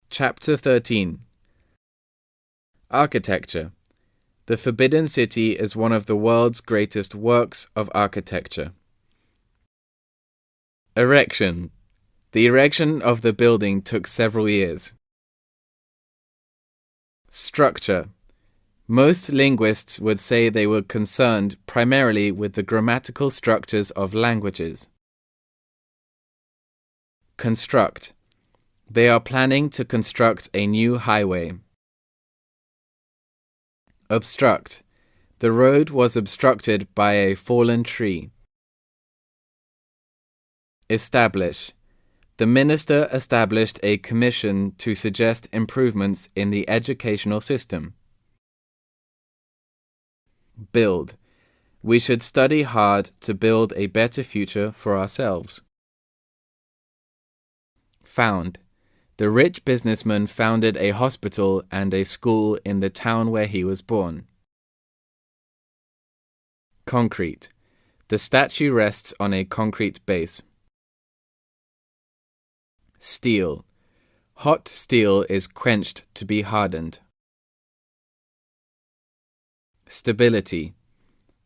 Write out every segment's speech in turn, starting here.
Chapter 13. Architecture. The Forbidden City is one of the world's greatest works of architecture. Erection. The erection of the building took several years. Structure. Most linguists would say they were concerned primarily with the grammatical structures of languages. Construct. They are planning to construct a new highway. Obstruct. The road was obstructed by a fallen tree. Establish. The minister established a commission to suggest improvements in the educational system. Build. We should study hard to build a better future for ourselves. Found. The rich businessman founded a hospital and a school in the town where he was born. Concrete. The statue rests on a concrete base. Steel. Hot steel is quenched to be hardened. Stability.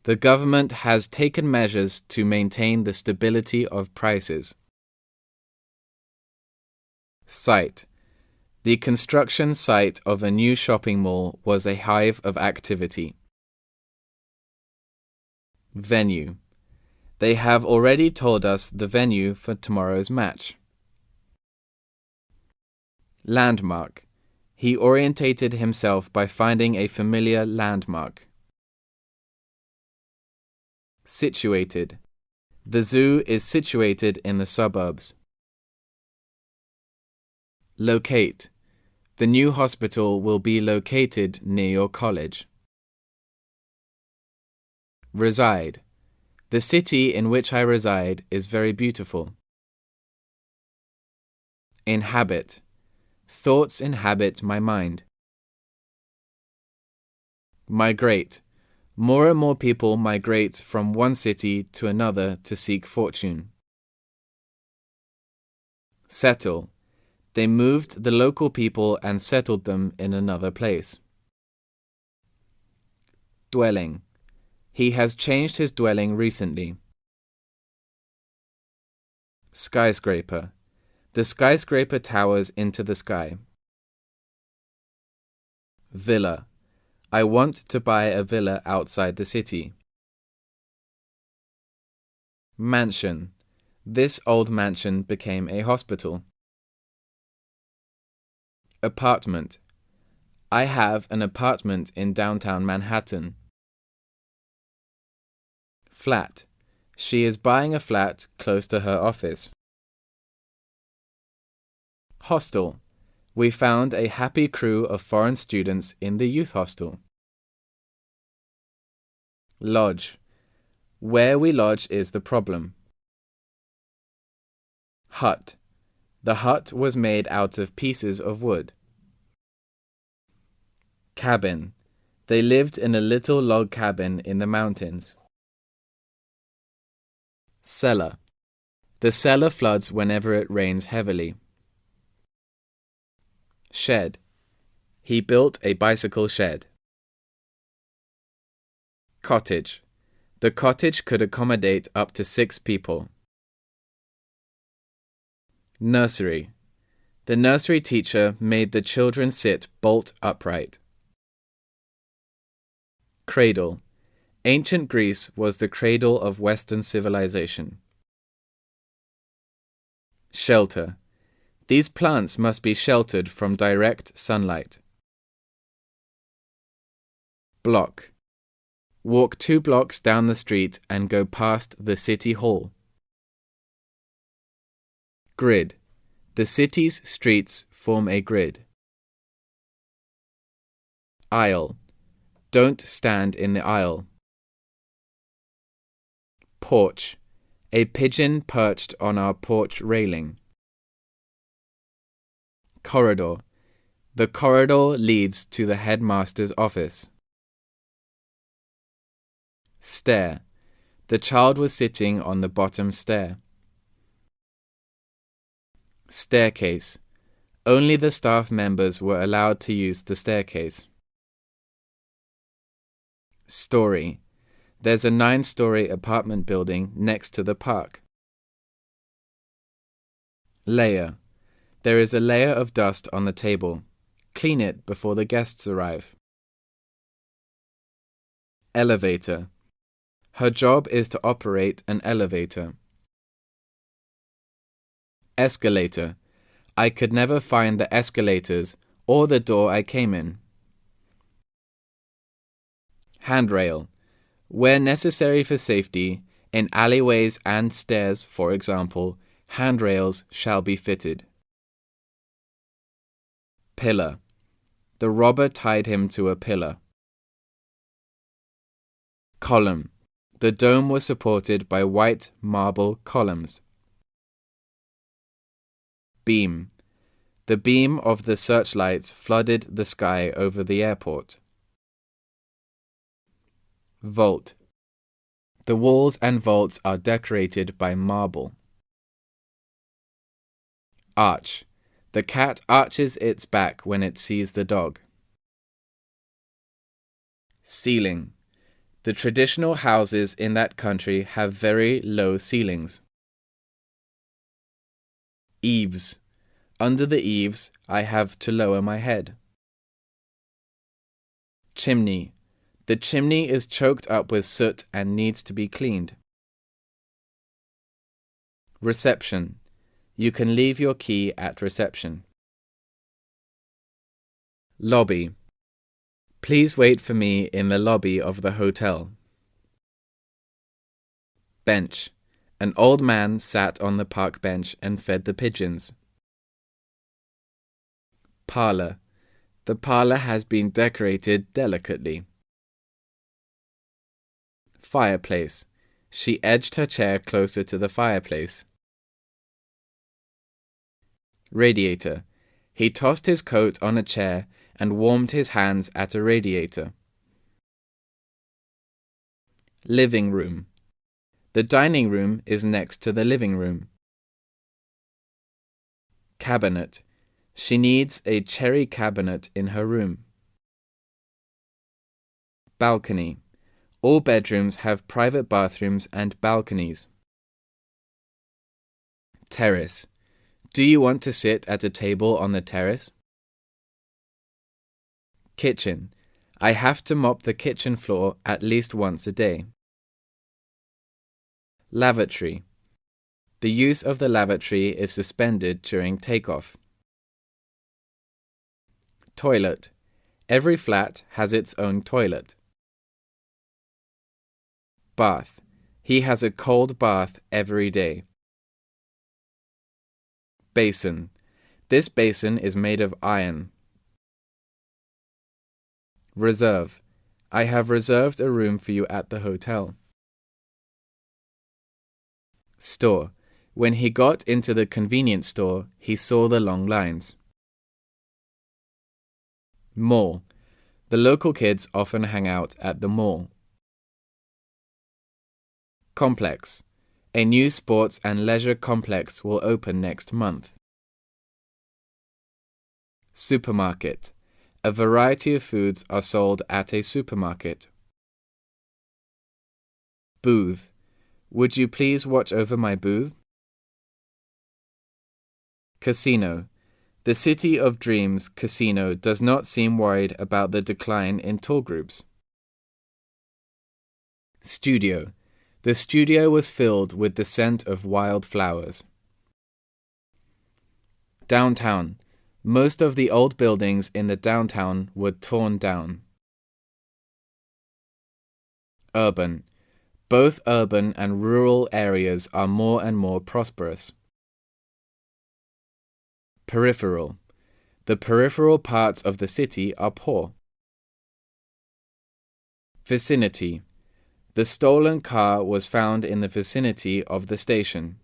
The government has taken measures to maintain the stability of prices. Site. The construction site of a new shopping mall was a hive of activity. Venue. They have already told us the venue for tomorrow's match. Landmark. He orientated himself by finding a familiar landmark. Situated. The zoo is situated in the suburbs. Locate. The new hospital will be located near your college. Reside. The city in which I reside is very beautiful. Inhabit. Thoughts inhabit my mind. Migrate. More and more people migrate from one city to another to seek fortune. Settle. They moved the local people and settled them in another place. Dwelling. He has changed his dwelling recently. Skyscraper. The skyscraper towers into the sky. Villa. I want to buy a villa outside the city. Mansion. This old mansion became a hospital. Apartment. I have an apartment in downtown Manhattan. Flat. She is buying a flat close to her office. Hostel. We found a happy crew of foreign students in the youth hostel. Lodge. Where we lodge is the problem. Hut. The hut was made out of pieces of wood. Cabin. They lived in a little log cabin in the mountains. Cellar. The cellar floods whenever it rains heavily. Shed. He built a bicycle shed. Cottage. The cottage could accommodate up to 6 people. Nursery. The nursery teacher made the children sit bolt upright. Cradle. Ancient Greece was the cradle of Western civilization. Shelter. These plants must be sheltered from direct sunlight. Block. Walk 2 blocks down the street and go past the city hall. Grid. The city's streets form a grid. Aisle. Don't stand in the aisle. Porch. A pigeon perched on our porch railing. Corridor. The corridor leads to the headmaster's office. Stair. The child was sitting on the bottom stair. Staircase. Only the staff members were allowed to use the staircase. Story. There's a 9-story apartment building next to the park. Layer. There is a layer of dust on the table. Clean it before the guests arrive. Elevator. Her job is to operate an elevator. Escalator. I could never find the escalators or the door I came in. Handrail. Where necessary for safety, in alleyways and stairs, for example, handrails shall be fitted. Pillar. The robber tied him to a pillar. Column. The dome was supported by white marble columns. Beam. The beam of the searchlights flooded the sky over the airport. Vault. The walls and vaults are decorated by marble. Arch. The cat arches its back when it sees the dog. Ceiling. The traditional houses in that country have very low ceilings. Eaves. Under the eaves, I have to lower my head. Chimney. The chimney is choked up with soot and needs to be cleaned. Reception. You can leave your key at reception. Lobby. Please wait for me in the lobby of the hotel. Bench. An old man sat on the park bench and fed the pigeons. Parlour. The parlour has been decorated delicately. Fireplace. She edged her chair closer to the fireplace. Radiator. He tossed his coat on a chair and warmed his hands at a radiator. Living room. The dining room is next to the living room. Cabinet. She needs a cherry cabinet in her room. Balcony. All bedrooms have private bathrooms and balconies. Terrace. Do you want to sit at a table on the terrace? Kitchen. I have to mop the kitchen floor at least once a day. Lavatory. The use of the lavatory is suspended during takeoff. Toilet. Every flat has its own toilet. Bath. He has a cold bath every day. Basin. This basin is made of iron. Reserve. I have reserved a room for you at the hotel. Store. When he got into the convenience store, he saw the long lines. Mall. The local kids often hang out at the mall. Complex. A new sports and leisure complex will open next month. Supermarket. A variety of foods are sold at a supermarket. Booth. Would you please watch over my booth? Casino. The City of Dreams casino does not seem worried about the decline in tour groups. Studio. The studio was filled with the scent of wild flowers. Downtown. Most of the old buildings in the downtown were torn down. Urban. Both urban and rural areas are more and more prosperous. Peripheral. The peripheral parts of the city are poor. Vicinity. The stolen car was found in the vicinity of the station.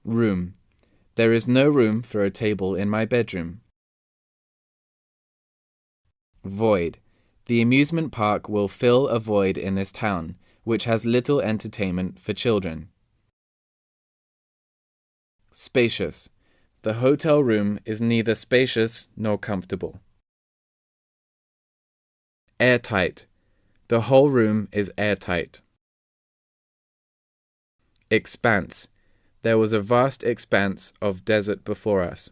Room. There is no room for a table in my bedroom. Void. The amusement park will fill a void in this town, which has little entertainment for children. Spacious. The hotel room is neither spacious nor comfortable. Airtight. The whole room is airtight. Expanse. There was a vast expanse of desert before us.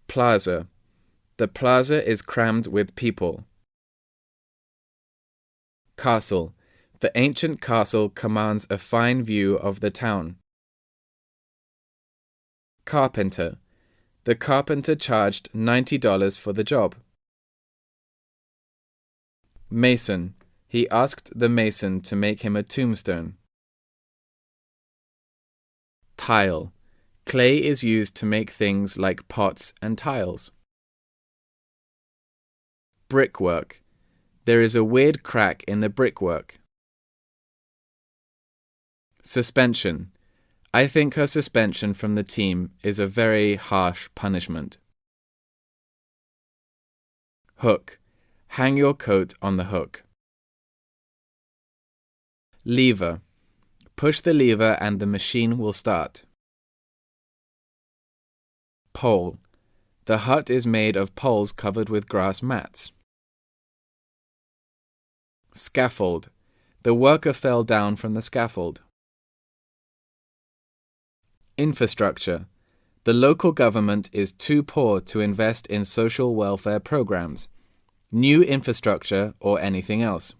Plaza. The plaza is crammed with people. Castle. The ancient castle commands a fine view of the town. Carpenter. The carpenter charged $90 for the job. Mason. He asked the mason to make him a tombstone. Tile. Clay is used to make things like pots and tiles. Brickwork. There is a weird crack in the brickwork. Suspension. I think her suspension from the team is a very harsh punishment. Hook. Hang your coat on the hook. Lever. Push the lever and the machine will start. Pole. The hut is made of poles covered with grass mats. Scaffold. The worker fell down from the scaffold. Infrastructure. The local government is too poor to invest in social welfare programs, new infrastructure, or anything else.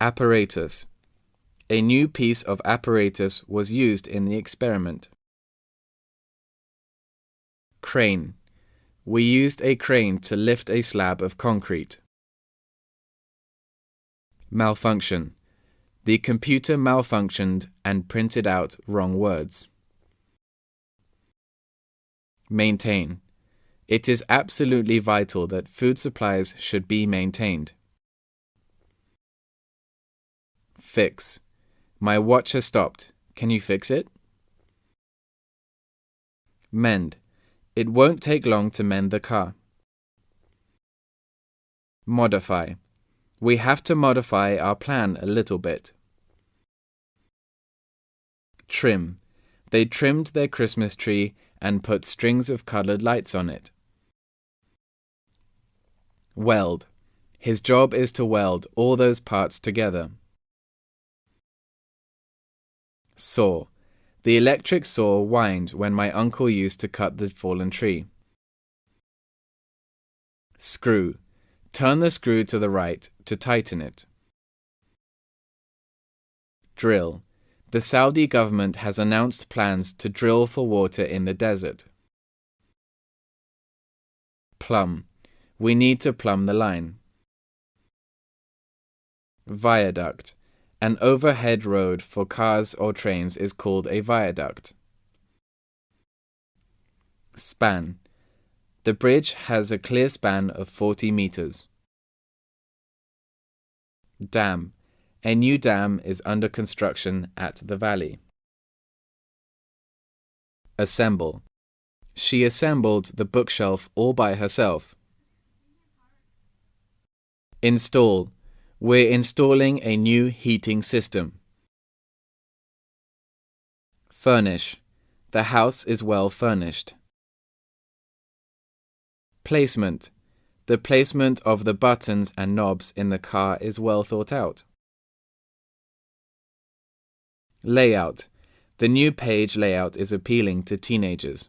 Apparatus. A new piece of apparatus was used in the experiment. Crane. We used a crane to lift a slab of concrete. Malfunction. The computer malfunctioned and printed out wrong words. Maintain. It is absolutely vital that food supplies should be maintained. Fix. My watch has stopped. Can you fix it? Mend. It won't take long to mend the car. Modify. We have to modify our plan a little bit. Trim. They trimmed their Christmas tree and put strings of colored lights on it. Weld. His job is to weld all those parts together. Saw. The electric saw whined when my uncle used to cut the fallen tree. Screw. Turn the screw to the right to tighten it. Drill. The Saudi government has announced plans to drill for water in the desert. Plumb. We need to plumb the line. Viaduct. An overhead road for cars or trains is called a viaduct. Span. The bridge has a clear span of 40 meters. Dam. A new dam is under construction at the valley. Assemble. She assembled the bookshelf all by herself. Install. We're installing a new heating system. Furnish. The house is well furnished. Placement. The placement of the buttons and knobs in the car is well thought out. Layout. The new page layout is appealing to teenagers.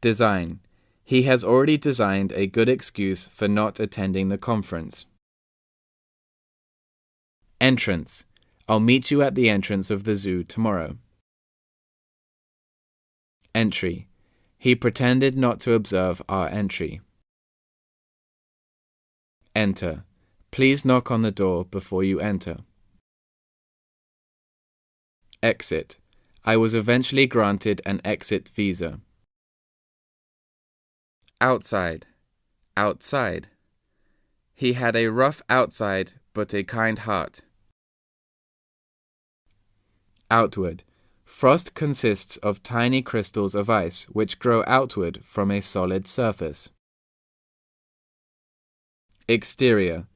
Design. He has already designed a good excuse for not attending the conference. Entrance. I'll meet you at the entrance of the zoo tomorrow. Entry. He pretended not to observe our entry. Enter. Please knock on the door before you enter. Exit. I was eventually granted an exit visa. Outside. Outside. He had a rough outside but a kind heart. Outward. Frost consists of tiny crystals of ice which grow outward from a solid surface. Exterior.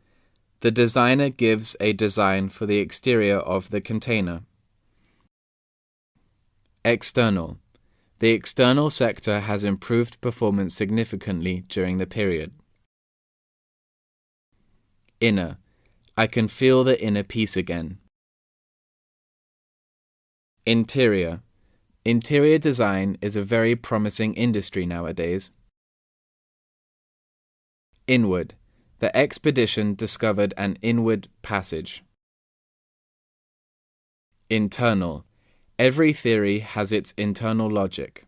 The designer gives a design for the exterior of the container. External. The external sector has improved performance significantly during the period. Inner. I can feel the inner peace again. Interior. Interior design is a very promising industry nowadays. Inward. The expedition discovered an inward passage. Internal. Every theory has its internal logic.